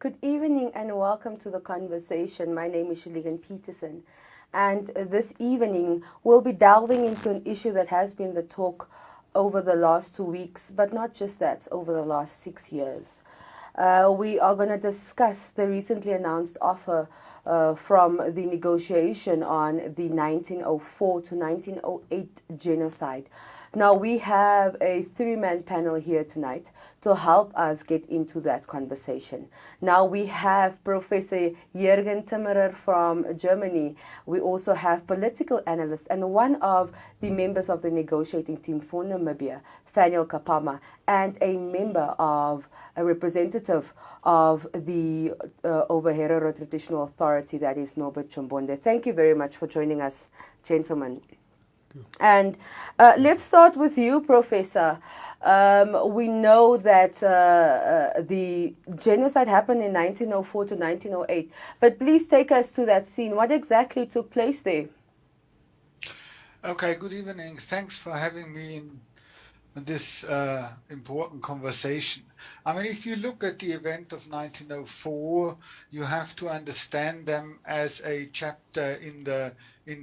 Good evening and welcome to the conversation. My name is Shaligan Peterson, and this evening we'll be delving into an issue that has been the talk over the last 2 weeks, but not just that, over the last 6 years. We are going to discuss the recently announced offer from the negotiation on the 1904 to 1908 genocide. Now, we have a three-man panel here tonight to help us get into that conversation. Now, we have Professor Jürgen Zimmer from Germany. We also have political analysts and one of the members of the negotiating team for Namibia, Phanuel Kaapana, and a representative of the Overherero Traditional Authority, that is Norberth Tjombonde. Thank you very much for joining us, gentlemen. And let's start with you, Professor. We know that the genocide happened in 1904 to 1908, but please take us to that scene. What exactly took place there? Okay, good evening. Thanks for having me in this important conversation. I mean, if you look at the event of 1904, you have to understand them as a chapter in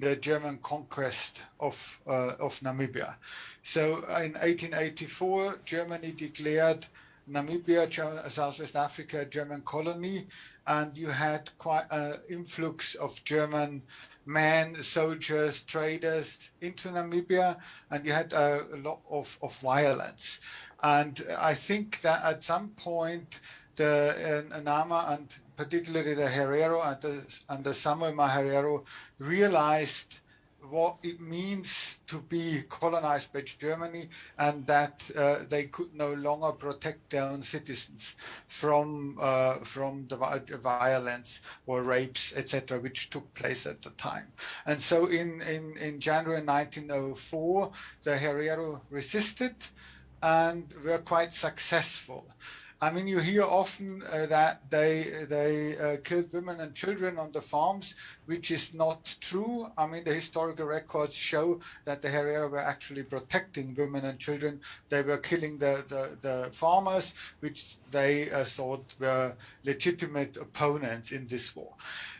the German conquest of Namibia. So in 1884, Germany declared Namibia, Southwest Africa, a German colony, and you had quite an influx of German men, soldiers, traders into Namibia, and you had a lot of violence. And I think that at some point, the Nama and particularly the Herero and the Samoa Herero realized what it means to be colonized by Germany, and that they could no longer protect their own citizens from the violence or rapes, etc., which took place at the time. And so in January 1904, the Herero resisted and were quite successful. I mean, you hear often that they killed women and children on the farms, which is not true. I mean, the historical records show that the Herero were actually protecting women and children. They were killing the farmers, which they thought were legitimate opponents in this war.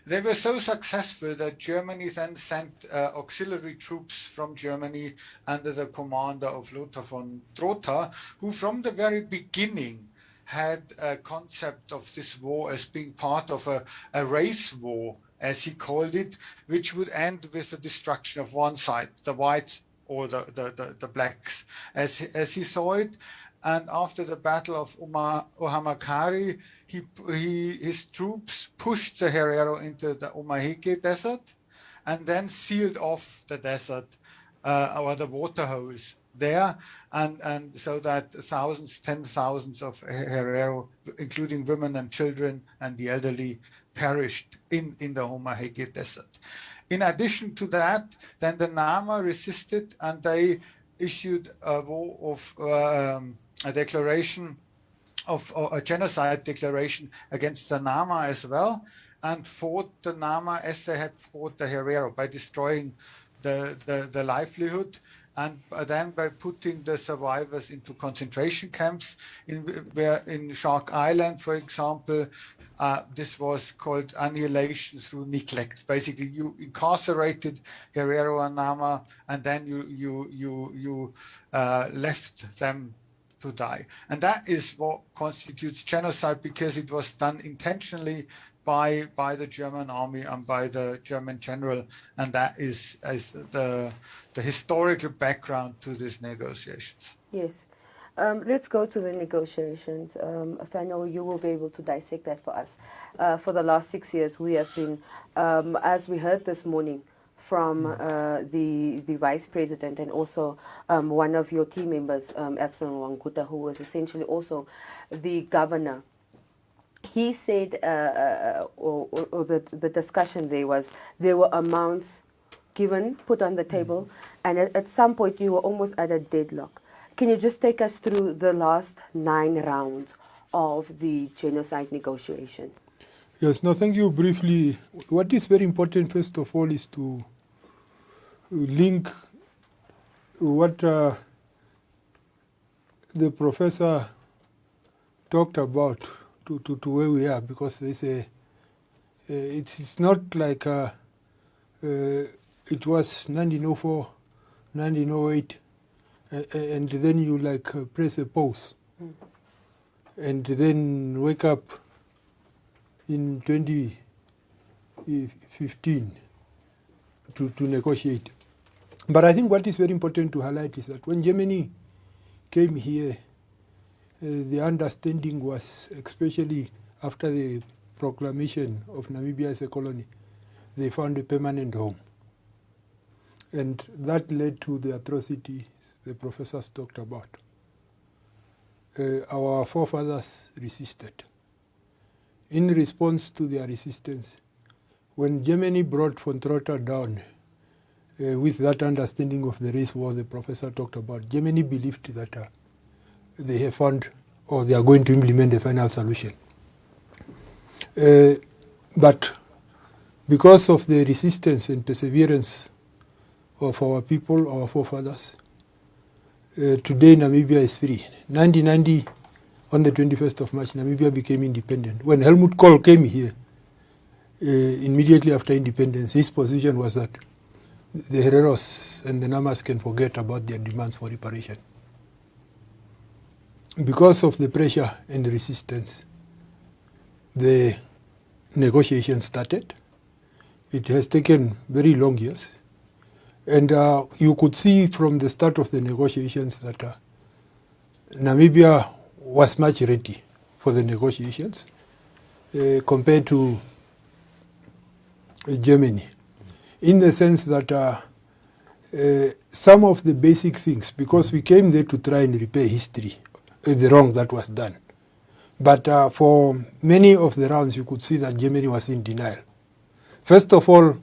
They were so successful that Germany then sent auxiliary troops from Germany under the commander of Lothar von Trotha, who from the very beginning had a concept of this war as being part of a race war, as he called it, which would end with the destruction of one side, the whites or the blacks, as he saw it. And after the Battle of Ohamakari, his troops pushed the Herero into the Omaheke Desert and then sealed off the desert or the water holes there, and so that thousands, 10,000s of Herero, including women and children and the elderly, perished in the Omaheke Desert. In addition to that, then the Nama resisted, and they issued a war of a declaration of a genocide declaration against the Nama as well, and fought the Nama as they had fought the Herero by destroying the livelihood, and then by putting the survivors into concentration camps. In Shark Island, for example, this was called annihilation through neglect. Basically, you incarcerated Herero and Nama, and then you left them to die. And that is what constitutes genocide, because it was done intentionally by the German army and by the German general, and that is the historical background to these negotiations. Yes. Let's go to the negotiations. Phanuel, you will be able to dissect that for us. For the last 6 years, we have been, as we heard this morning from the Vice President and also one of your team members, Absalom Wankuta, who was essentially also the governor. He said, or the discussion there was, there were amounts given, put on the table, and at some point you were almost at a deadlock. Can you just take us through the last 9 rounds of the genocide negotiation? Yes, no, thank you. Briefly, what is very important, first of all, is to link what the professor talked about to where we are, because there's it's not like it was 1904, 1908, and then you like press a pause, and then wake up in 2015 to negotiate. But I think what is very important to highlight is that when Germany came here, the understanding was, especially after the proclamation of Namibia as a colony, they found a permanent home. And that led to the atrocities the professors talked about. Our forefathers resisted. In response to their resistance, when Germany brought von Trotter down with that understanding of the race war the professor talked about, Germany believed that they have found, or they are going to implement a final solution. But because of the resistance and perseverance of our people, our forefathers, today Namibia is free. 1990, on the 21st of March, Namibia became independent. When Helmut Kohl came here, immediately after independence, his position was that the Hereros and the Namas can forget about their demands for reparation. Because of the pressure and the resistance, the negotiations started. It has taken very long years. And you could see from the start of the negotiations that Namibia was much ready for the negotiations compared to Germany, in the sense that some of the basic things, because we came there to try and repair history, the wrong that was done. But for many of the rounds, you could see that Germany was in denial. First of all,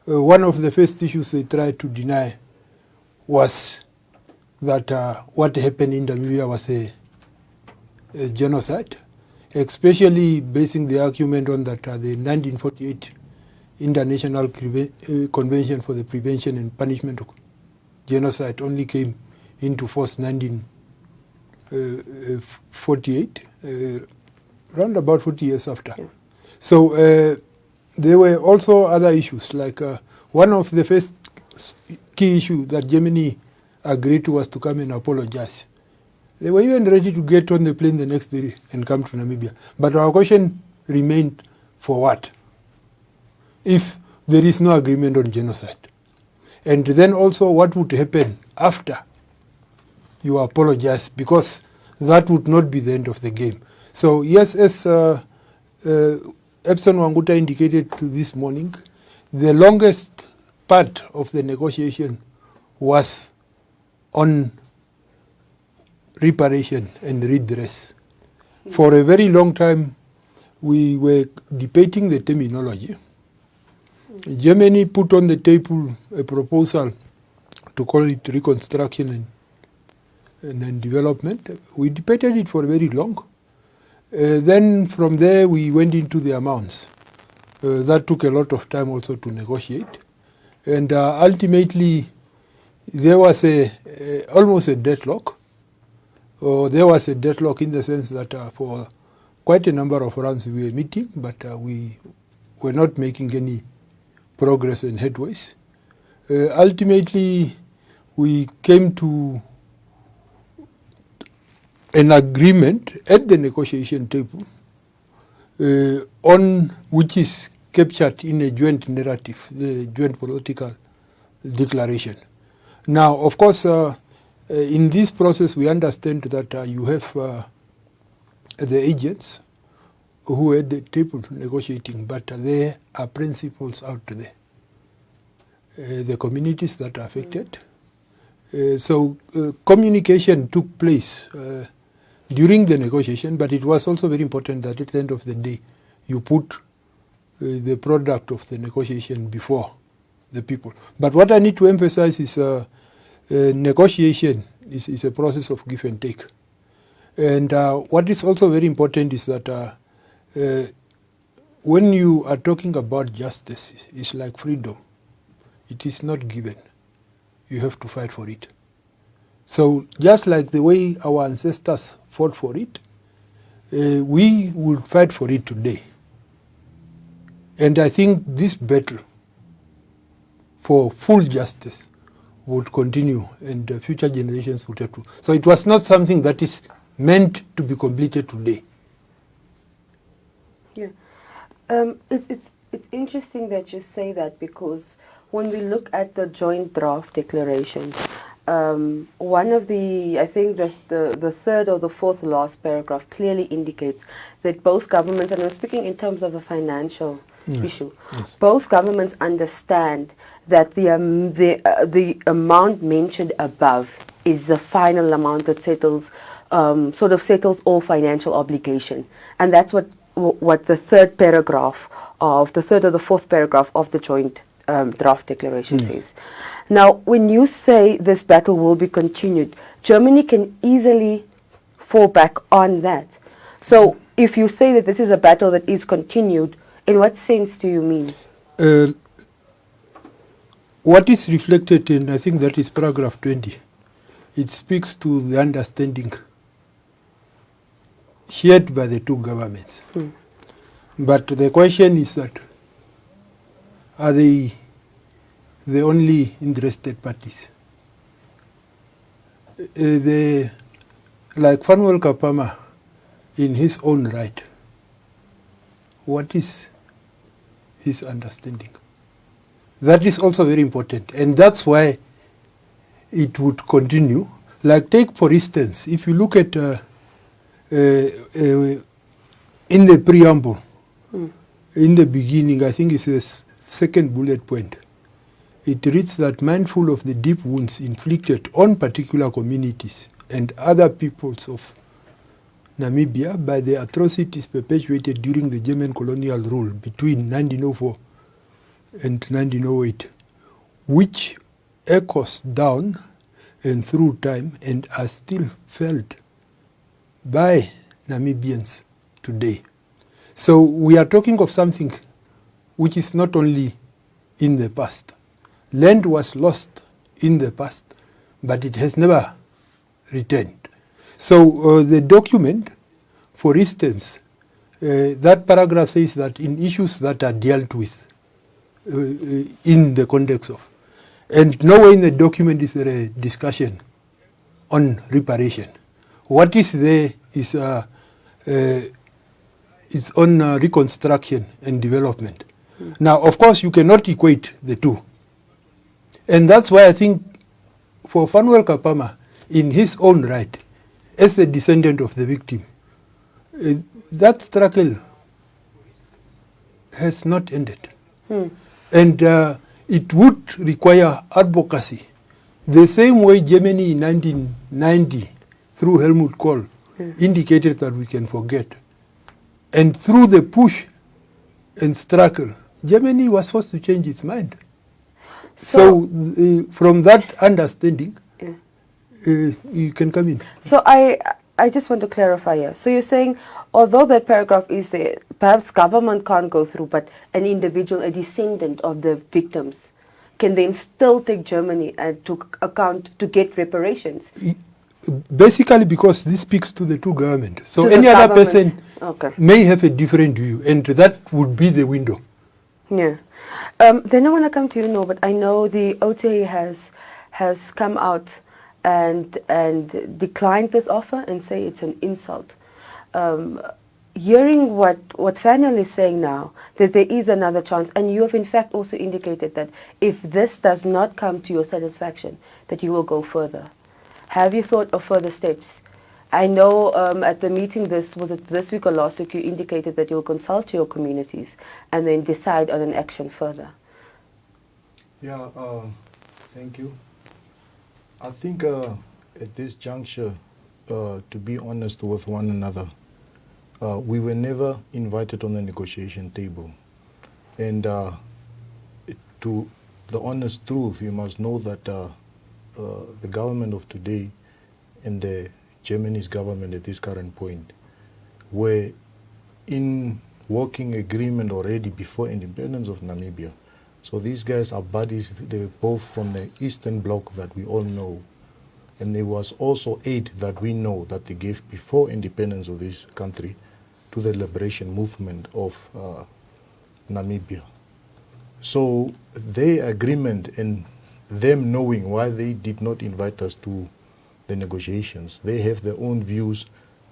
one of the first issues they tried to deny was that what happened in Namibia was a genocide, especially basing the argument on that the 1948 International Convention for the Prevention and Punishment of Genocide only came into force 1948, around about 40 years after. Yeah. So there were also other issues, like one of the first key issues that Germany agreed to was to come and apologize. They were even ready to get on the plane the next day and come to Namibia. But our question remained, for what? If there is no agreement on genocide. And then also what would happen after you apologize, because that would not be the end of the game. So yes, as Epson Wanguta indicated to this morning, the longest part of the negotiation was on reparation and redress. For a very long time, we were debating the terminology. Germany put on the table a proposal to call it reconstruction and development. We debated it for very long. Then from there we went into the amounts. That took a lot of time also to negotiate. And ultimately there was almost a deadlock. There was a deadlock in the sense that for quite a number of rounds we were meeting, but we were not making any progress and headways. Ultimately we came to an agreement at the negotiation table on which is captured in a joint narrative, the joint political declaration. Now, of course, in this process we understand that you have the agents who are at the table negotiating, but there are principles out there. The communities that are affected. So communication took place during the negotiation, but it was also very important that at the end of the day you put the product of the negotiation before the people. But what I need to emphasize is negotiation is a process of give and take. And what is also very important is that when you are talking about justice, it's like freedom. It is not given. You have to fight for it. So just like the way our ancestors fought for it, we will fight for it today. And I think this battle for full justice would continue, and future generations would have to. So it was not something that is meant to be completed today. Yeah. It's interesting that you say that, because when we look at the joint draft declaration, one of the, I think that's the third or the fourth last paragraph clearly indicates that both governments, and I'm speaking in terms of the financial issue, both governments understand that the amount mentioned above is the final amount that settles, sort of settles all financial obligation, and that's what the third paragraph of the third or the fourth paragraph of the joint draft declaration says. Now, when you say this battle will be continued, Germany can easily fall back on that. So, if you say that this is a battle that is continued, in what sense do you mean? What is reflected in, I think that is paragraph 20, it speaks to the understanding shared by the two governments. But the question is that, are they the only interested parties? Like Phanuel Kaapana, in his own right, what is his understanding? That is also very important, and that's why it would continue. Like, take for instance, if you look at in the preamble, in the beginning, I think it's the second bullet point, it reads that mindful of the deep wounds inflicted on particular communities and other peoples of Namibia by the atrocities perpetuated during the German colonial rule between 1904 and 1908, which echoes down and through time and are still felt by Namibians today. So we are talking of something which is not only in the past. Land was lost in the past, but it has never returned. So the document, for instance, that paragraph says that in issues that are dealt with in the context of, and nowhere in the document is there a discussion on reparation. What is there is on reconstruction and development. Now, of course, you cannot equate the two. And that's why I think for Phanuel Kaapana, in his own right, as a descendant of the victim, that struggle has not ended. And it would require advocacy. The same way Germany in 1990, through Helmut Kohl, indicated that we can forget. And through the push and struggle, Germany was forced to change its mind. So from that understanding, you can come in. So I just want to clarify here. So you're saying, although that paragraph is there, perhaps government can't go through, but an individual, a descendant of the victims, can then still take Germany to account to get reparations? Basically, because this speaks to the two governments. So To any the other governments. person may have a different view, and that would be the window. Yeah. Then I want to come to you, Norberth. I know the OTA has come out and declined this offer and say it's an insult. Hearing what Phanuel is saying now, that there is another chance, and you have in fact also indicated that if this does not come to your satisfaction, that you will go further. Have you thought of further steps? I know at the meeting, this week or last week, you indicated that you'll consult your communities and then decide on an action further. Yeah, thank you. I think at this juncture, to be honest with one another, we were never invited on the negotiation table. And to the honest truth, you must know that the government of today and the Germany's government at this current point were in working agreement already before independence of Namibia. So these guys are buddies, they're both from the Eastern Bloc that we all know. And there was also aid that we know that they gave before independence of this country to the liberation movement of Namibia. So their agreement and them knowing why they did not invite us to the negotiations, they have their own views.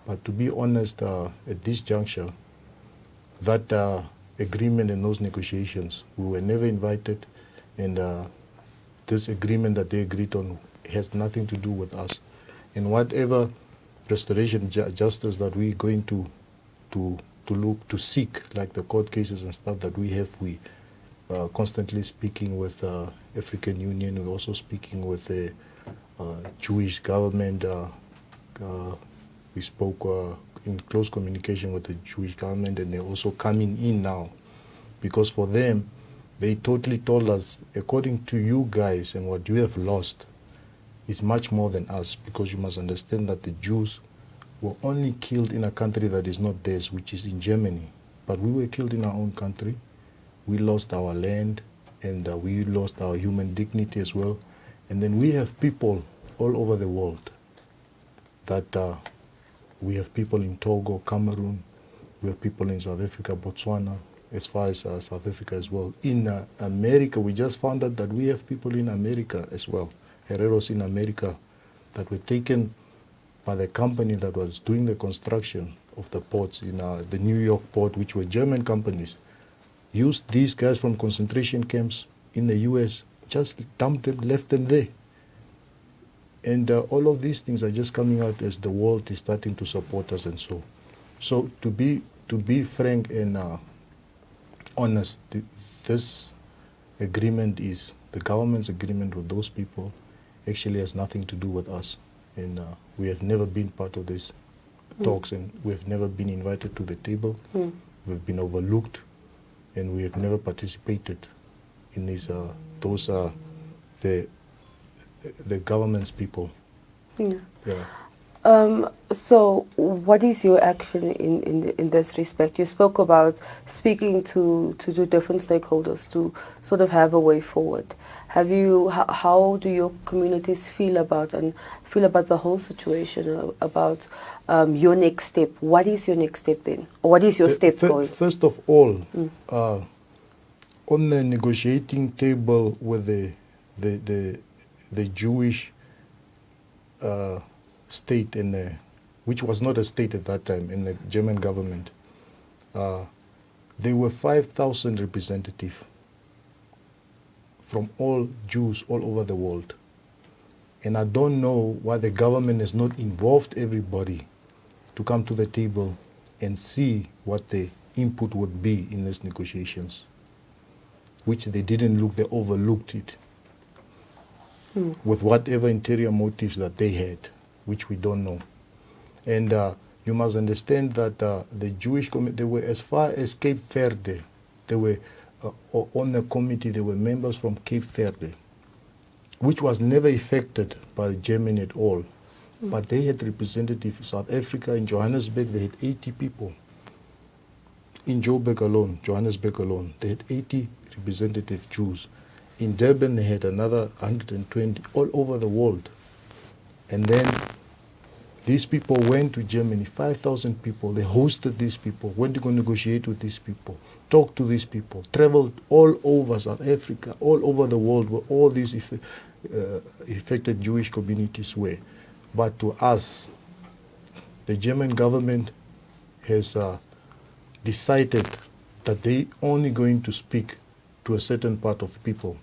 But to be honest, at this juncture, that agreement and those negotiations, we were never invited, and this agreement that they agreed on has nothing to do with us. And whatever restoration justice that we're going to look to seek, like the court cases and stuff that we have, we constantly speaking with African Union. We're also speaking with the Jewish government. We spoke in close communication with the Jewish government, and they're also coming in now, because for them, they totally told us, according to you guys and what you have lost, is much more than us, because you must understand that the Jews were only killed in a country that is not theirs, which is in Germany. But we were killed in our own country. We lost our land, and we lost our human dignity as well. And then we have people all over the world that we have people in Togo, Cameroon, we have people in South Africa, Botswana, as far as South Africa as well. In America, we just found out that we have people in America as well, Herreros in America, that were taken by the company that was doing the construction of the ports in the New York port, which were German companies, used these guys from concentration camps in the US, just dumped them, left them there. And all of these things are just coming out as the world is starting to support us and so. So to be frank and honest, this agreement is, the government's agreement with those people actually has nothing to do with us. And we have never been part of these talks, and we have never been invited to the table. We've been overlooked, and we have never participated in these. Those are the government's people. So what is your action in this respect? You spoke about speaking to different stakeholders to sort of have a way forward. Have you? How do your communities feel about the whole situation? About your next step? What is your next step then? Or what is your step going? First of all, on the negotiating table with the Jewish state, which was not a state at that time, in the German government, there were 5,000 representatives from all Jews all over the world. And I don't know why the government has not involved everybody to come to the table and see what the input would be in these negotiations, which they didn't look, they overlooked it. With whatever interior motives that they had, which we don't know. And you must understand that the Jewish community, they were as far as Cape Verde. They were on the committee, they were members from Cape Verde, which was never affected by Germany at all. But they had representatives. South Africa, in Johannesburg, they had 80 people. In Joburg alone, Johannesburg alone, they had 80 representative Jews. In Durban, they had another 120, all over the world. And then these people went to Germany, 5,000 people. They hosted these people, went to go negotiate with these people, talked to these people, traveled all over South Africa, all over the world, where all these affected Jewish communities were. But to us, the German government has decided that they only going to speak to a certain part of people,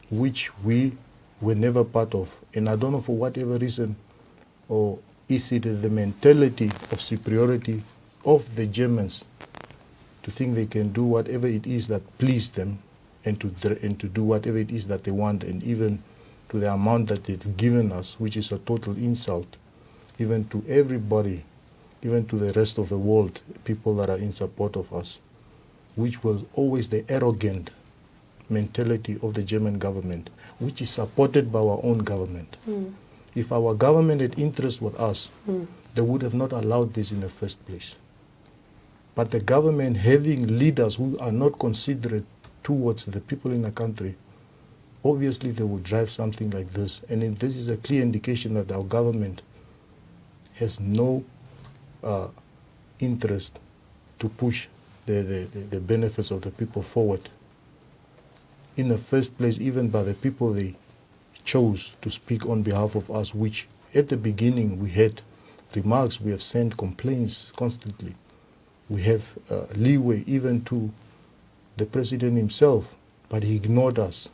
which we were never part of. And I don't know for whatever reason, or is it the mentality of superiority of the Germans to think they can do whatever it is that pleased them, and to do whatever it is that they want, and even to the amount that they've given us, which is a total insult, even to everybody, even to the rest of the world, people that are in support of us, which was always the arrogant mentality of the German government, which is supported by our own government. If our government had interest with us, they would have not allowed this in the first place. But the government, having leaders who are not considerate towards the people in the country, obviously they will drive something like this. And this is a clear indication that our government has no interest to push the benefits of the people forward. In the first place, even by the people they chose to speak on behalf of us, which at the beginning we had remarks, we have sent complaints constantly. We have leeway even to the president himself, but he ignored us.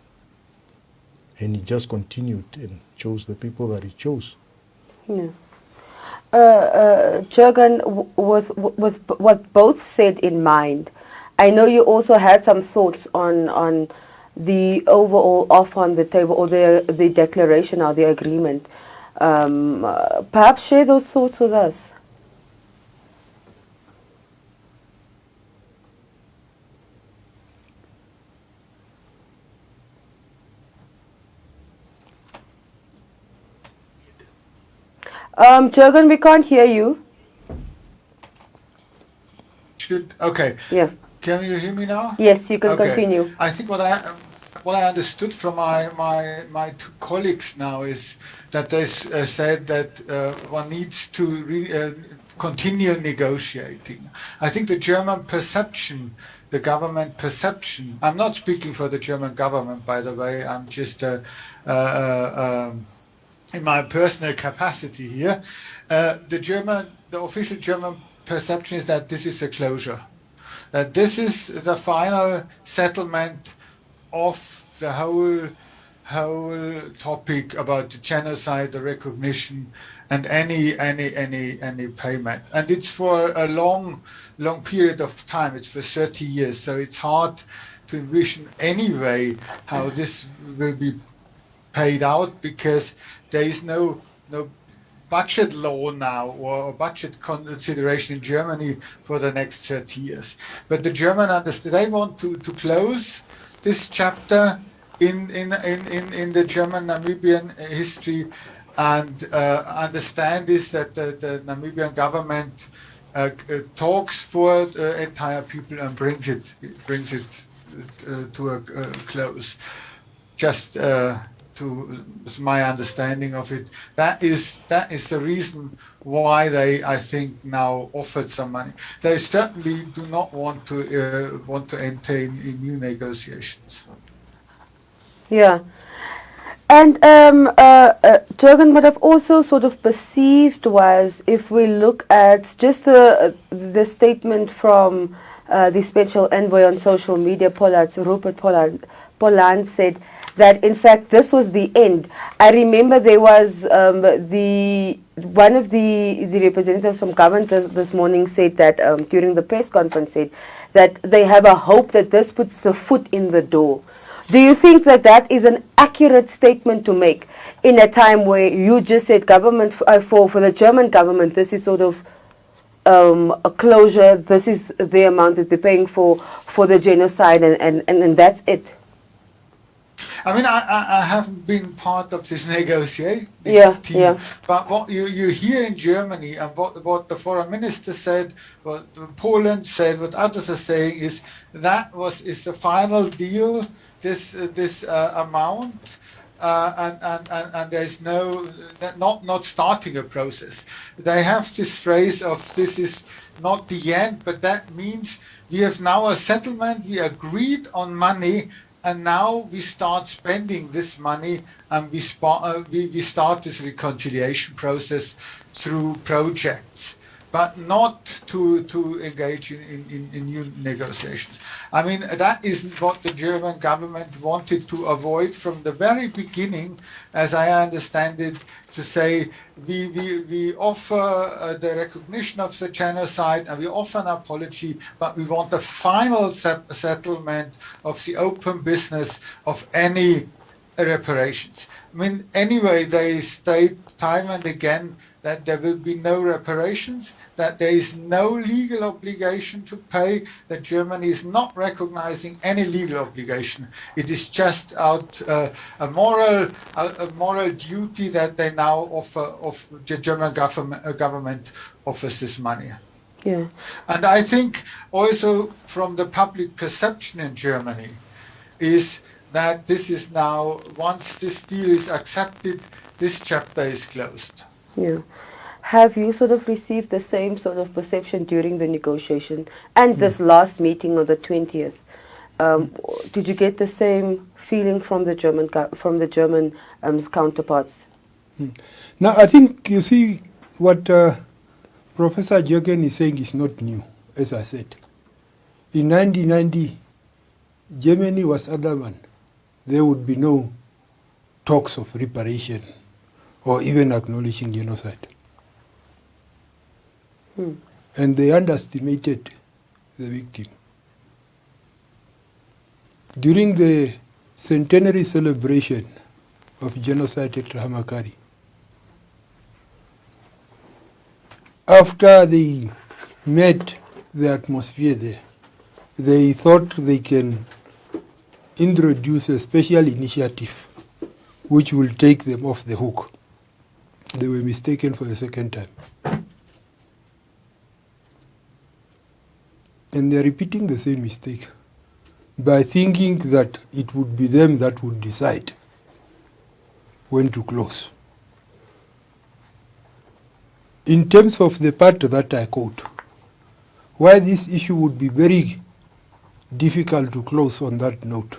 And he just continued and chose the people that he chose. Yeah. Jürgen, with what both said in mind, I know you also had some thoughts on the overall offer on the table, or the declaration or the agreement. Perhaps share those thoughts with us. Jürgen, we can't hear you. Okay. Yeah. Can you hear me now? Yes, you can Okay. continue. I think what I understood from my two colleagues now is that they said that one needs to continue negotiating. I think the German perception, the government perception, I'm not speaking for the German government, by the way, I'm just in my personal capacity here, the official German perception is that this is a closure, that this is the final settlement of the whole topic about the genocide, the recognition, and any payment. And it's for a long period of time. It's for 30 years, so it's hard to envision anyway how this will be paid out, because there is no budget law now or budget consideration in Germany for the next 30 years. But the German they want to close this chapter in the German Namibian history, and understand this, that the Namibian government talks for the entire people and brings it to a close. Just to my understanding of it, that is the reason why they, I think, now offered some money. They certainly do not want to enter in new negotiations. Yeah. And Jürgen, what I've also sort of perceived was, if we look at just the statement from the special envoy on social media, Rupert Poland said that in fact this was the end. I remember there was one of the representatives from government this morning said that during the press conference, said that they have a hope that this puts the foot in the door. Do you think that that is an accurate statement to make in a time where you just said government for the German government, this is sort of a closure, this is the amount that they're paying for the genocide, and that's it? I mean, I haven't been part of this negotiating team, but what you hear in Germany, and what the foreign minister said, what Poland said, what others are saying is the final deal. This amount, and there's not starting a process. They have this phrase of this is not the end, but that means we have now a settlement. We agreed on money, and now we start spending this money, and we start this reconciliation process through projects, but not to engage in new negotiations. I mean, that is what the German government wanted to avoid from the very beginning, as I understand it, to say we offer the recognition of the genocide and we offer an apology, but we want the final settlement of the open business of any reparations. I mean, anyway, they state time and again that there will be no reparations, that there is no legal obligation to pay, that Germany is not recognizing any legal obligation. It is just out a moral duty that they now offer, the German government offers this money. Yeah. And I think also from the public perception in Germany is that this is now, once this deal is accepted, this chapter is closed. Yeah. Have you sort of received the same sort of perception during the negotiation and this last meeting on the 20th? Did you get the same feeling from the German counterparts? Now, I think, you see, what Professor Jürgen is saying is not new, as I said. In 1990, Germany was adamant there would be no talks of reparation or even acknowledging genocide. And they underestimated the victim. During the centenary celebration of genocide at Rahamakari, after they met the atmosphere there, they thought they can introduce a special initiative which will take them off the hook. They were mistaken for the second time. And they're repeating the same mistake by thinking that it would be them that would decide when to close. In terms of the part that I quote, why this issue would be very difficult to close on that note,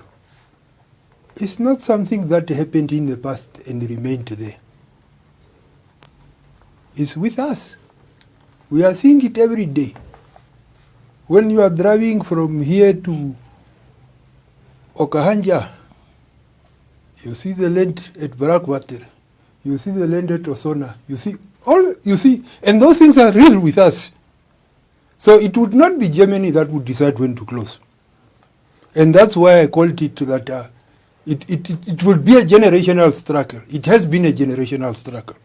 it's not something that happened in the past and remained there. It's with us. We are seeing it every day. When you are driving from here to Okahanja, you see the land at Barakwater, you see the land at Osona, you see, and those things are real with us. So it would not be Germany that would decide when to close. And that's why I called it that it will be a generational struggle. It has been a generational struggle.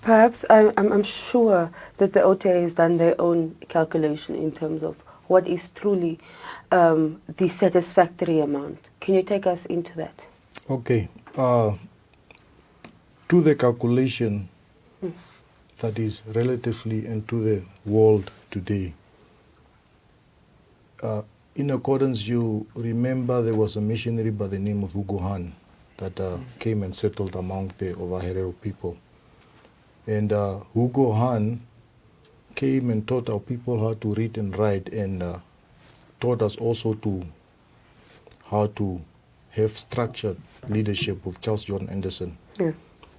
Perhaps I'm sure that the OTA has done their own calculation in terms of what is truly the satisfactory amount. Can you take us into that? Okay. To the calculation that is relatively into the world today, in accordance, you remember there was a missionary by the name of Hugo Han that came and settled among the Ovaherero people. And Hugo Han came and taught our people how to read and write, and taught us also how to have structured leadership with Charles John Anderson,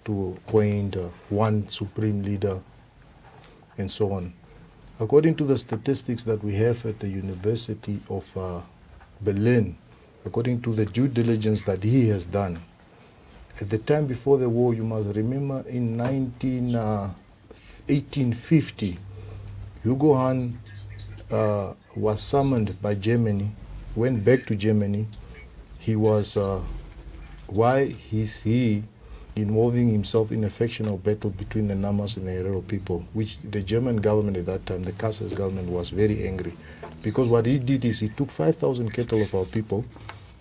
to appoint one supreme leader and so on. According to the statistics that we have at the University of Berlin, according to the due diligence that he has done, at the time before the war, you must remember in 1850, Hugo Han was summoned by Germany, went back to Germany. He was, why is he involving himself in a factional battle between the Namas and the Herero people, which the German government at that time, the Casas government, was very angry. Because what he did is he took 5,000 cattle of our people,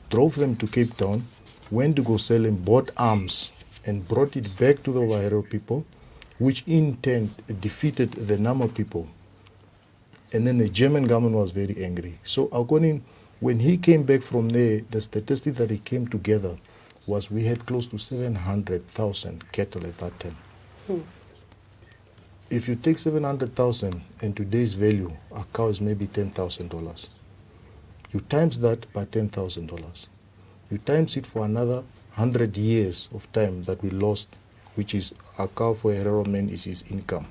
drove them to Cape Town, went to go sell them, bought arms, and brought it back to the Herero people, which in turn defeated the Nama people. And then the German government was very angry. So when he came back from there, the statistic that he came together was we had close to 700,000 cattle at that time. If you take 700,000 and today's value, a cow is maybe $10,000. You times that by $10,000. You times it for another 100 years of time that we lost, which is a cow for a Herero man is his income.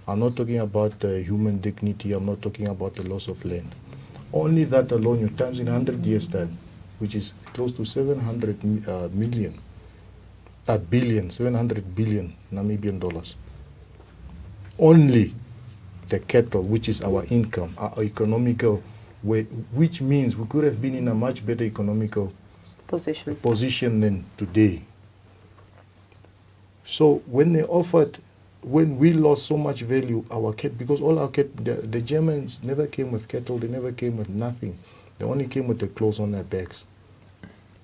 I'm not talking about human dignity, I'm not talking about the loss of land. Only that alone, you times in 100 years time, which is close to 700 billion Namibian dollars. Only the cattle, which is our income, our economical way, which means we could have been in a much better economical position than today. So when they offered, when we lost so much value, our cattle, because all our cattle, the Germans never came with cattle, they never came with nothing. They only came with the clothes on their backs.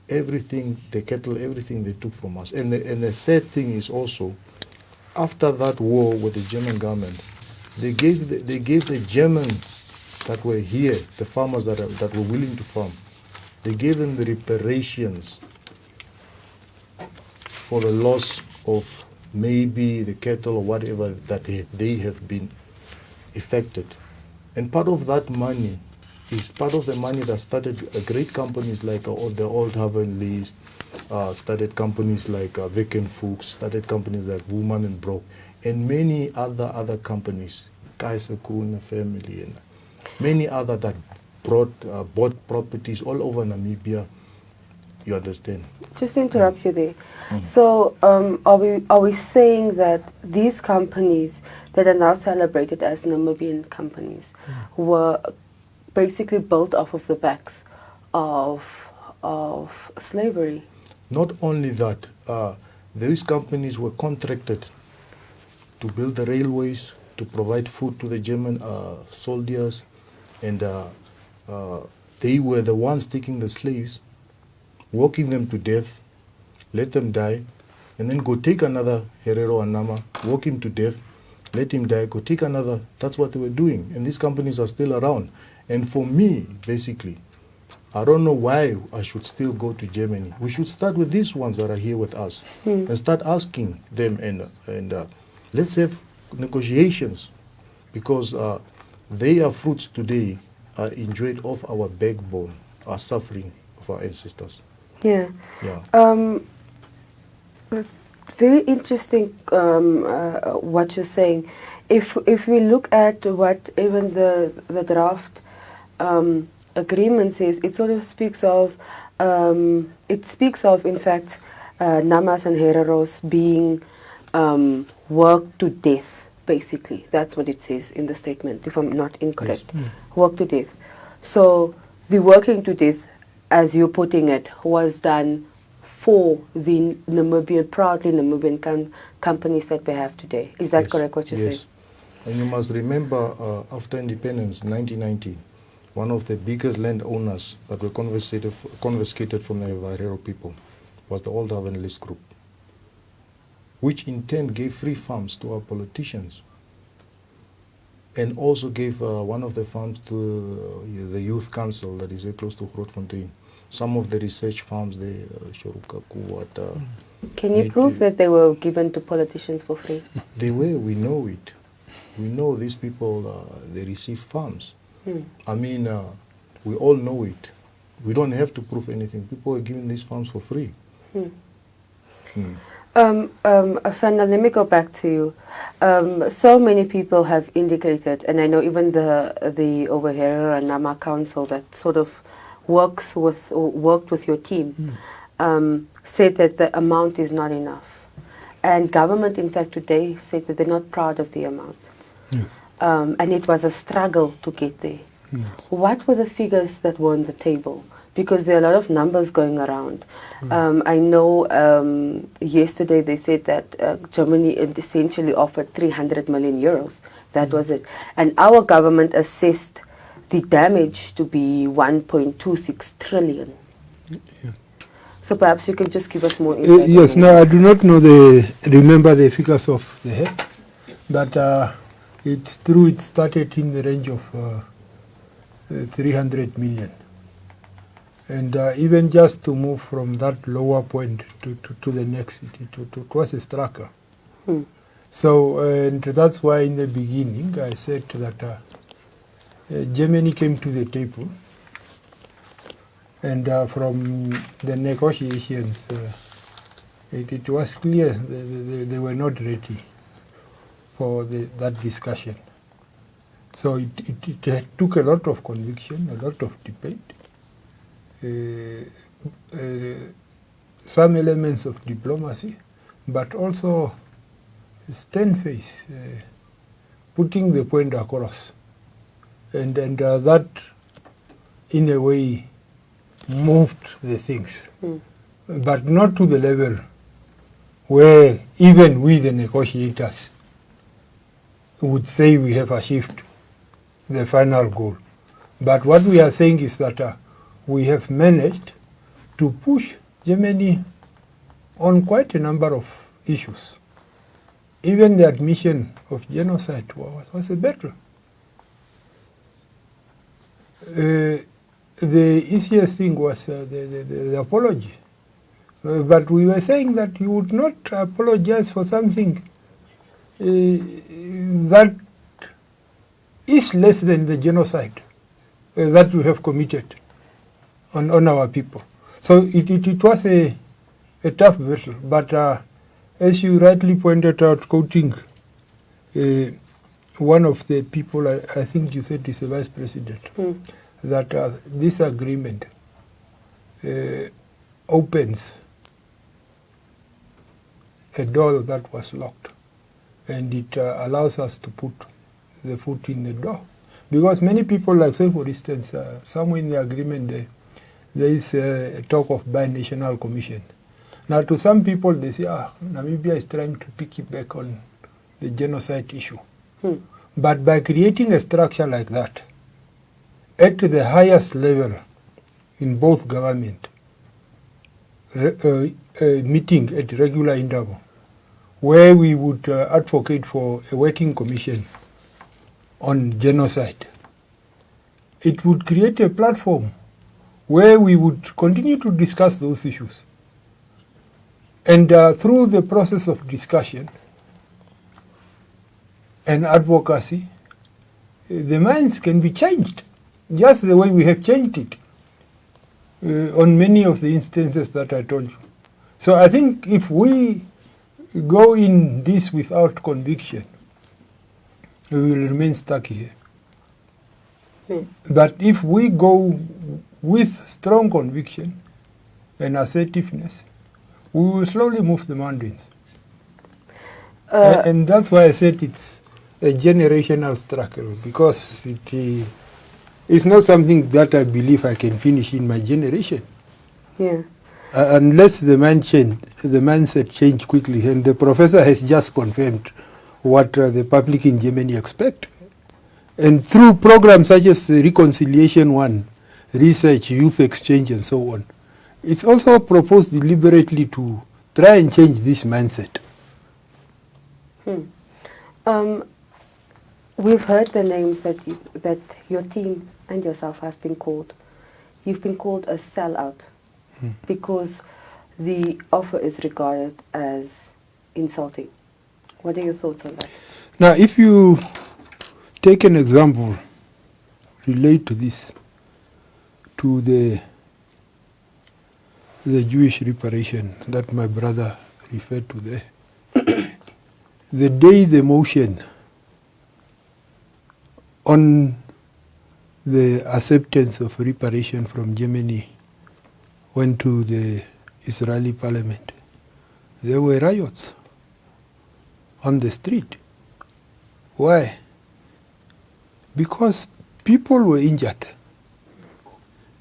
Everything, the cattle, everything they took from us. And the sad thing is also, after that war with the German government, they gave the German that were here, the farmers that were willing to farm, they gave them the reparations for the loss of maybe the cattle or whatever that they have been affected. And part of that money is part of the money that started great companies like the Old Haven List, started companies like Vic and Fuchs, started companies like Woman and Broke, and many other companies, Kaiser Kroon family, and many other that bought properties all over Namibia. You understand? Just to interrupt you there. So are we saying that these companies that are now celebrated as Namibian companies were basically built off of the backs of slavery? Not only that, those companies were contracted to build the railways, to provide food to the German soldiers, and they were the ones taking the slaves, walking them to death, let them die, and then go take another Herero and Nama, walk him to death, let him die, go take another. That's what they were doing. And these companies are still around. And for me, basically, I don't know why I should still go to Germany. We should start with these ones that are here with us and start asking them, and let's have negotiations, because they are fruits today are enjoyed off our backbone, our suffering of our ancestors. Yeah. Yeah. Very interesting what you're saying. If we look at what even the draft agreement says, it sort of speaks of in fact Namas and Hereros being worked to death. Basically, that's what it says in the statement, if I'm not incorrect. Yes. Worked to death. So the working to death, as you're putting it, was done for the proudly Namibian companies that we have today. Is that correct, what you Yes. said? And you must remember, after independence, 1990, one of the biggest landowners that were confiscated from the Herero people was the Old Haven List Group, which in turn gave free farms to our politicians, and also gave one of the farms to the youth council that is very close to Grootfontein. Some of the research farms, the Shoruka, Kuwata. Can you prove that they were given to politicians for free? They were, we know it. We know these people, they receive farms. I mean, we all know it. We don't have to prove anything. People are given these farms for free. Phanuel, let me go back to you. So many people have indicated, and I know even the Overherer and Nama Council that sort of worked with your team, said that the amount is not enough. And government, in fact, today said that they're not proud of the amount. Yes. And it was a struggle to get there. Yes. What were the figures that were on the table? Because there are a lot of numbers going around. I know yesterday they said that Germany essentially offered 300 million euros. That was it. And our government assessed the damage to be 1.26 trillion. Yeah. So perhaps you can just give us more insight. Yes, no, I do not know remember the figures of the head, but it's true it started in the range of 300 million. And even just to move from that lower point to the next, it was a struggle. So, and that's why in the beginning I said that Germany came to the table, and from the negotiations, it was clear they were not ready for that discussion. So it took a lot of conviction, a lot of debate, some elements of diplomacy, but also stern face, putting the point across. And that, in a way, moved the things, but not to the level where even we, the negotiators, would say we have achieved the final goal. But what we are saying is that we have managed to push Germany on quite a number of issues. Even the admission of genocide was a battle. The easiest thing was the apology. But we were saying that you would not apologize for something that is less than the genocide that you have committed on our people. So it was a tough battle. But as you rightly pointed out, quoting one of the people, I think you said is the vice president, that this agreement opens a door that was locked, and it allows us to put the foot in the door. Because many people, like say for instance, somewhere in the agreement there is a talk of binational commission. Now to some people they say, Namibia is trying to pick it back on the genocide issue. But by creating a structure like that, at the highest level in both government, meeting at regular interval, where we would advocate for a working commission on genocide, it would create a platform where we would continue to discuss those issues. And through the process of discussion and advocacy, the minds can be changed, just the way we have changed it on many of the instances that I told you. So I think if we go in this without conviction, we will remain stuck here. But if we go with strong conviction and assertiveness, we will slowly move the mountains. And that's why I said it's a generational struggle, because it's not something that I believe I can finish in my generation. Yeah. Unless the mindset change quickly. And the professor has just confirmed what the public in Germany expect. And through programs such as Reconciliation One, research, youth exchange, and so on, it's also proposed deliberately to try and change this mindset. We've heard the names that your team and yourself have been called. You've been called a sellout because the offer is regarded as insulting. What are your thoughts on that? Now, if you take an example, relate to this, to the Jewish reparation that my brother referred to there. The day the motion on the acceptance of reparation from Germany went to the Israeli parliament, there were riots on the street. Why? Because people were injured.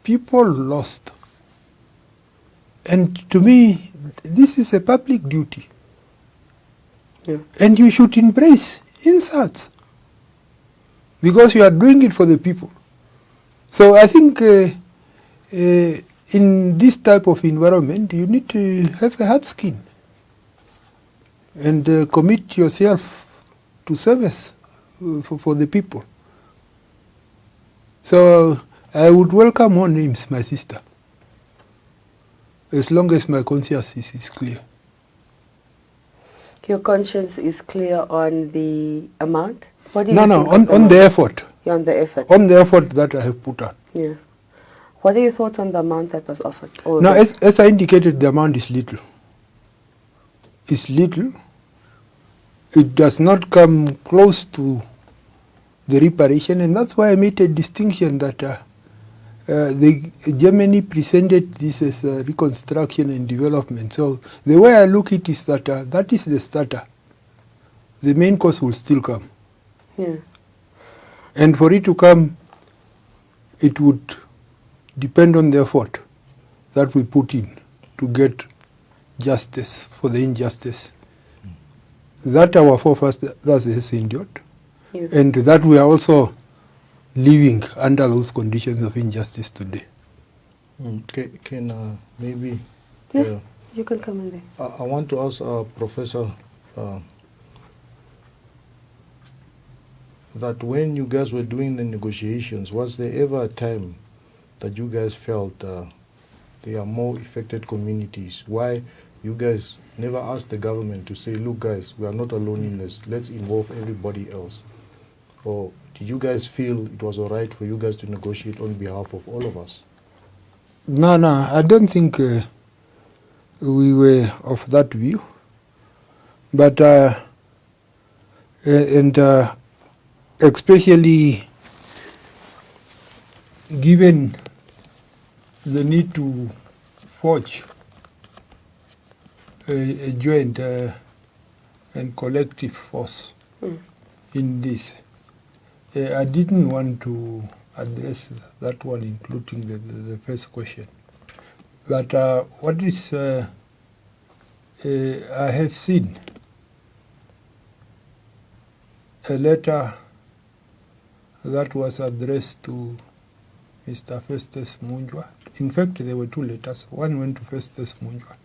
People lost. And to me, this is a public duty. Yeah. And you should embrace insults, because you are doing it for the people. So I think in this type of environment, you need to have a hard skin and commit yourself to service for the people. So I would welcome more names, my sister, as long as my conscience is clear. Your conscience is clear on the amount? What do you No, on the effort. Yeah, on the effort. On the effort that I have put out. Yeah. What are your thoughts on the amount that was offered? Now, as I indicated, the amount is little. It's little. It does not come close to the reparation, and that's why I made a distinction that Germany presented this as reconstruction and development. So the way I look at it is that that is the starter. The main course will still come. Yeah. And for it to come, it would depend on the effort that we put in to get justice for the injustice that our forefathers has endured, and that we are also living under those conditions of injustice today. Can maybe... Yeah, you can come in there. I want to ask Professor, that when you guys were doing the negotiations, was there ever a time that you guys felt there are more affected communities? Why you guys never asked the government to say, look guys, we are not alone in this, let's involve everybody else? Or did you guys feel it was all right for you guys to negotiate on behalf of all of us? No, I don't think we were of that view. But, especially given the need to forge a joint and collective force in this, I didn't want to address that one, including the first question. But what is I have seen a letter that was addressed to Mr. Festus Munjwa. In fact, there were two letters. One went to Festus Munjwa,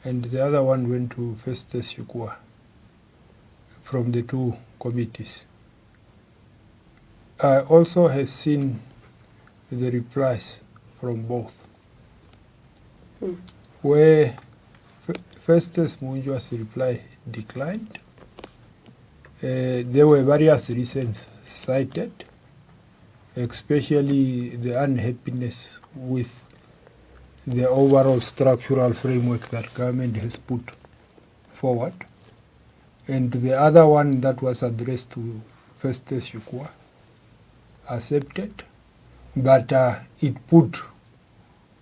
and the other one went to Festus Yukua from the two committees. I also have seen the replies from both, where Festus Munjwa's reply declined. There were various reasons cited, especially the unhappiness with the overall structural framework that government has put forward. And the other one that was addressed to Festus Yukua accepted, but it put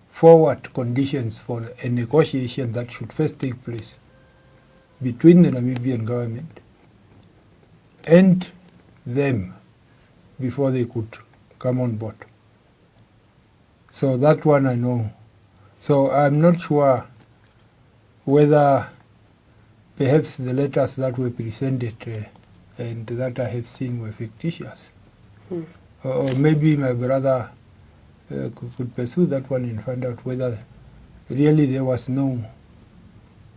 forward conditions for a negotiation that should first take place between the Namibian government and them before they could come on board. So that one I know. So I'm not sure whether perhaps the letters that were presented and that I have seen were fictitious. Or maybe my brother could pursue that one and find out whether really there was no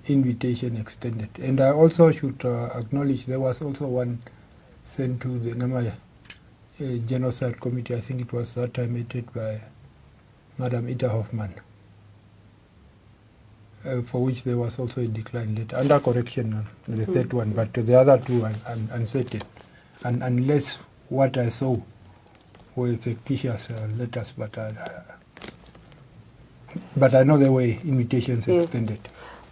invitation extended. And I also should acknowledge there was also one sent to the Nama Genocide Committee. I think it was that time headed by Madam Ita Hoffman, for which there was also a decline letter, under correction, the third one, but the other two I'm uncertain. And unless what I saw were fictitious letters, but I know there were invitations extended.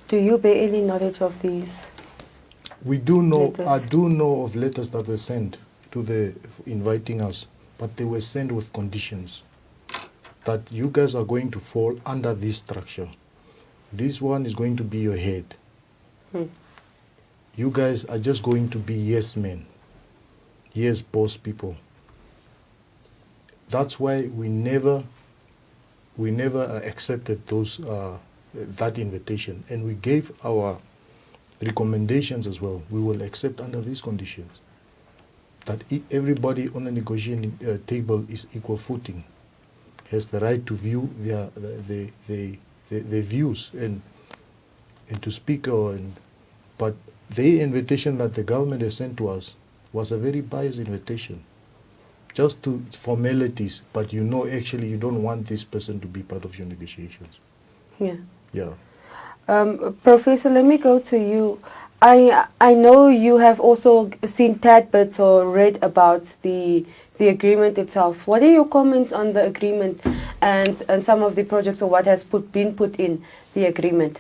Do you bear any knowledge of these? We do know, letters? I do know of letters that were sent to the inviting us, but they were sent with conditions that you guys are going to fall under this structure. This one is going to be your head. You guys are just going to be yes men, yes boss people. That's why we never accepted those that invitation, and we gave our recommendations as well. We will accept under these conditions that everybody on the negotiating table is equal footing, has the right to view their views and to speak. But the invitation that the government has sent to us was a very biased invitation, just to formalities, but actually you don't want this person to be part of your negotiations. Yeah. Professor, let me go to you. I know you have also seen tad bits or read about the agreement itself. What are your comments on the agreement and some of the projects, or what has been put in the agreement?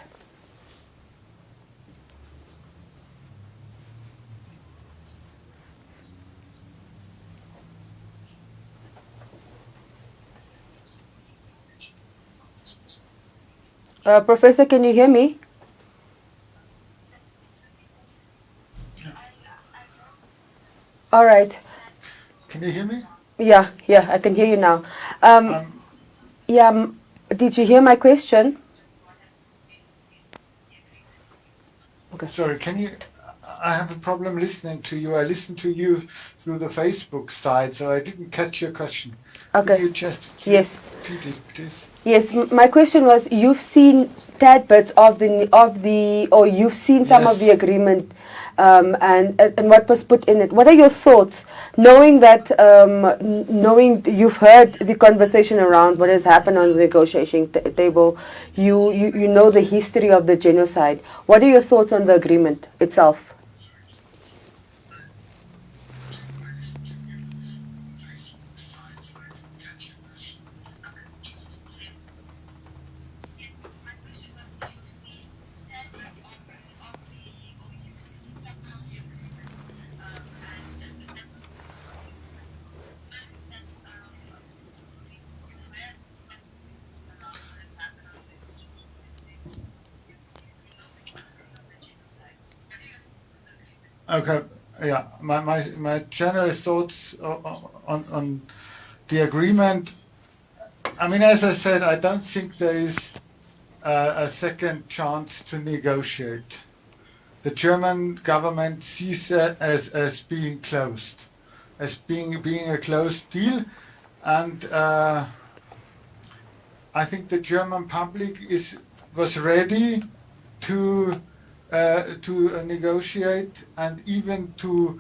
Professor, can you hear me? All right. Can you hear me? Yeah, I can hear you now. Did you hear my question? Okay. Sorry, I have a problem listening to you. I listened to you through the Facebook side, so I didn't catch your question. Okay. Can you just Yes. repeat it, please? Yes, my question was, you've seen tad bits of the, or you've seen some of the Yes. agreement and what was put in it. What are your thoughts, knowing that, knowing you've heard the conversation around what has happened on the negotiation table, you know the history of the genocide. What are your thoughts on the agreement itself? Okay, yeah, my general thoughts on the agreement. I mean, as I said, I don't think there is a second chance to negotiate. The German government sees that as being closed, as being a closed deal, and I think the German public was ready to negotiate and even to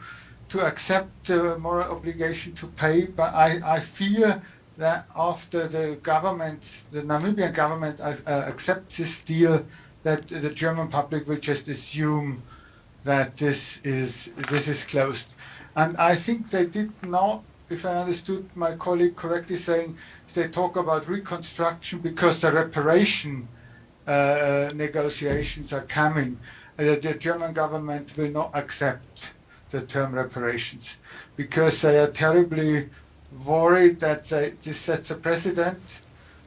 accept the moral obligation to pay. But I fear that after the Namibian government accepts this deal, that the German public will just assume that this is closed. And I think they did not, if I understood my colleague correctly, saying they talk about reconstruction because the reparation negotiations are coming. The German government will not accept the term reparations because they are terribly worried that this sets a precedent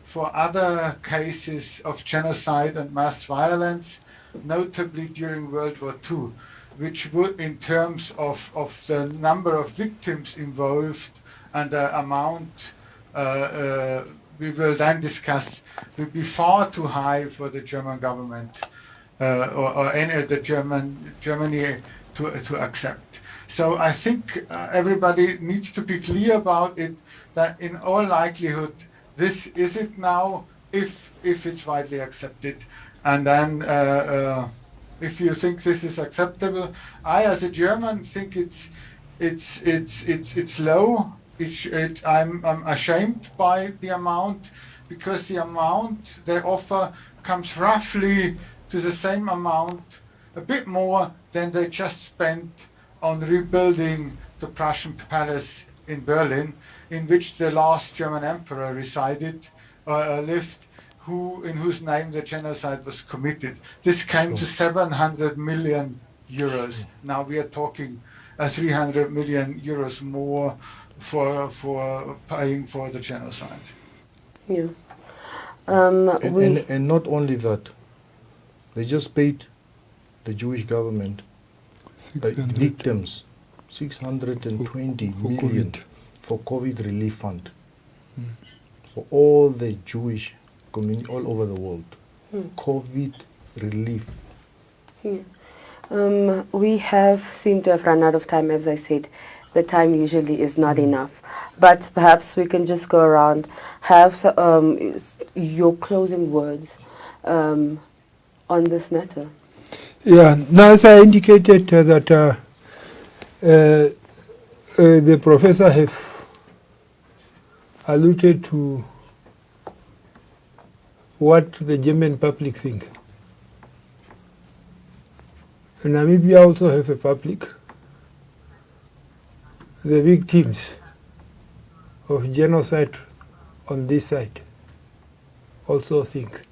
for other cases of genocide and mass violence, notably during World War II, which would, in terms of the number of victims involved and the amount we will then discuss, will be far too high for the German government or any of the Germany to accept. So I think everybody needs to be clear about it, that in all likelihood, this is it now, if it's widely accepted. And then if you think this is acceptable, I as a German think it's low. I'm ashamed by the amount, because the amount they offer comes roughly to the same amount, a bit more than they just spent on rebuilding the Prussian palace in Berlin, in which the last German emperor lived, in whose name the genocide was committed. This came to 700 million euros. Now we are talking 300 million euros more for paying for the genocide. Yeah. And not only that, they just paid the Jewish government victims 620 million for COVID relief fund for all the Jewish community all over the world. COVID relief. We seem to have run out of time, as I said. The time usually is not enough. But perhaps we can just go around, have your closing words on this matter. Yeah, now as I indicated that the professor have alluded to what the German public think. Namibia also have a public. The victims of genocide on this side also think.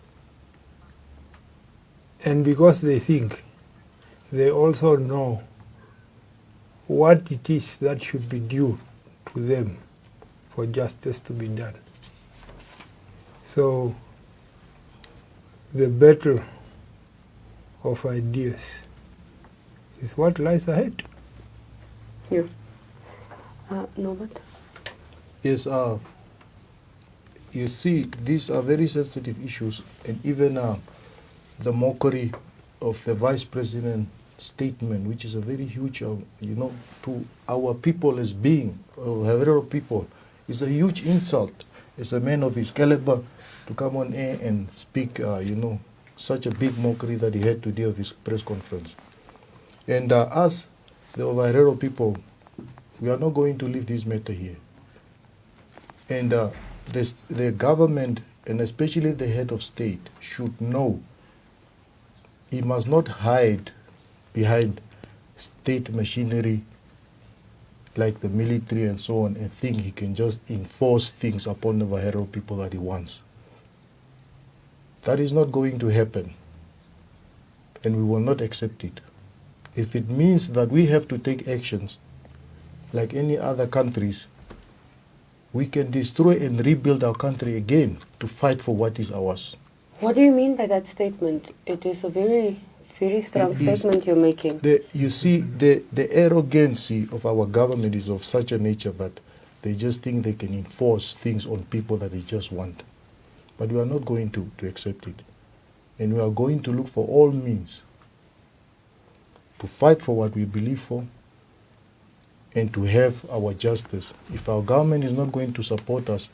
And because they think, they also know what it is that should be due to them for justice to be done. So the battle of ideas is what lies ahead. Yeah. Norbert? Yes, you see, these are very sensitive issues, and even the mockery of the Vice President's statement, which is a very huge, to our people as being, Herero people, is a huge insult as a man of his caliber to come on air and speak, such a big mockery that he had today of his press conference. And us, the Overhero people, we are not going to leave this matter here. And the government, and especially the head of state, should know he must not hide behind state machinery like the military and so on and think he can just enforce things upon the Overhero people that he wants. That is not going to happen, and we will not accept it. If it means that we have to take actions like any other countries, we can destroy and rebuild our country again to fight for what is ours. What do you mean by that statement? It is a very, very strong statement you're making. You see, the arrogancy of our government is of such a nature that they just think they can enforce things on people that they just want. But we are not going to accept it. And we are going to look for all means to fight for what we believe for and to have our justice. If our government is not going to support us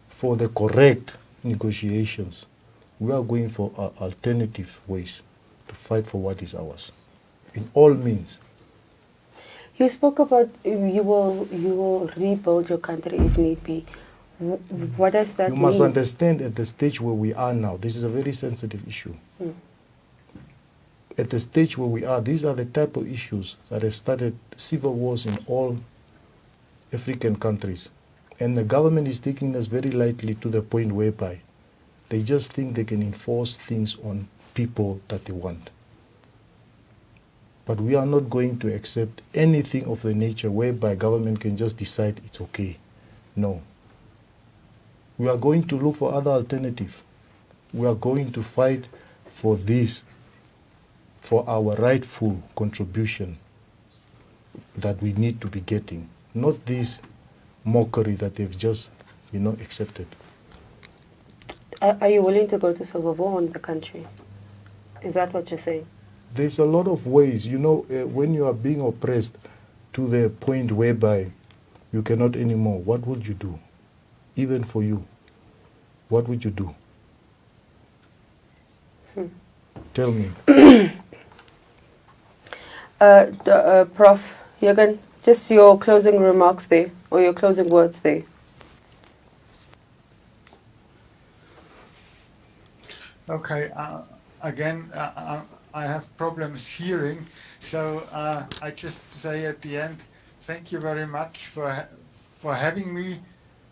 for the correct negotiations, we are going for alternative ways to fight for what is ours, in all means. You spoke about you will rebuild your country if need be. What does that mean? You must understand at the stage where we are now, this is a very sensitive issue. At the stage where we are, these are the type of issues that have started civil wars in all African countries. And the government is taking this very lightly to the point whereby they just think they can enforce things on people that they want. But we are not going to accept anything of the nature whereby government can just decide it's okay. No. We are going to look for other alternatives. We are going to fight for this, for our rightful contribution that we need to be getting, not this mockery that they've just, accepted. Are you willing to go to civil war in the country? Is that what you're saying? There's a lot of ways. When you are being oppressed to the point whereby you cannot anymore, what would you do? Even for you, what would you do? Tell me. Prof. Jürgen, just your closing remarks there, or your closing words there. Okay, again, I have problems hearing, so I just say at the end, thank you very much for having me,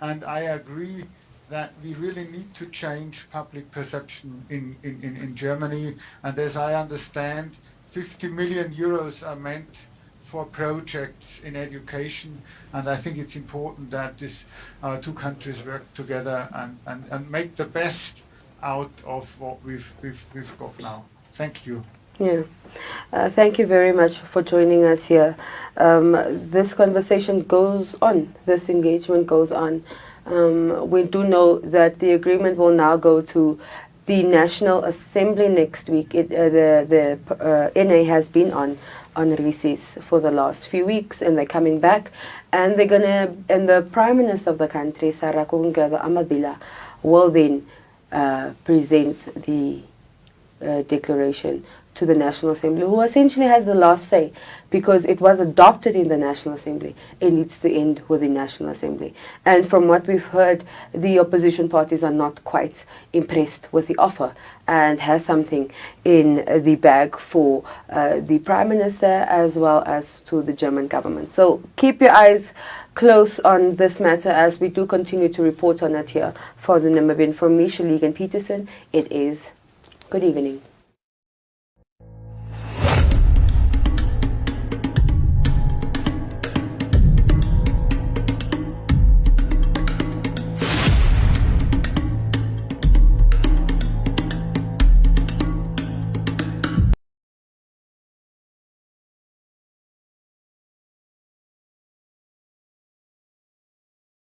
and I agree that we really need to change public perception in Germany, and as I understand, 50 million euros are meant for projects in education, and I think it's important that our two countries work together and make the best out of what we've got now. Thank you. Yeah. Thank you very much for joining us here. This conversation goes on, this engagement goes on. We do know that the agreement will now go to the National Assembly next week. The NA has been on recess for the last few weeks, and they're coming back, and the Prime Minister of the country, Sarah Amadila, will then present the declaration to the National Assembly, who essentially has the last say, because it was adopted in the National Assembly. It needs to end with the National Assembly. And from what we've heard, the opposition parties are not quite impressed with the offer and has something in the bag for the Prime Minister as well as to the German government. So keep your eyes close on this matter as we do continue to report on it here for the Namibian. From me, Shaligan Peterson, it is good evening.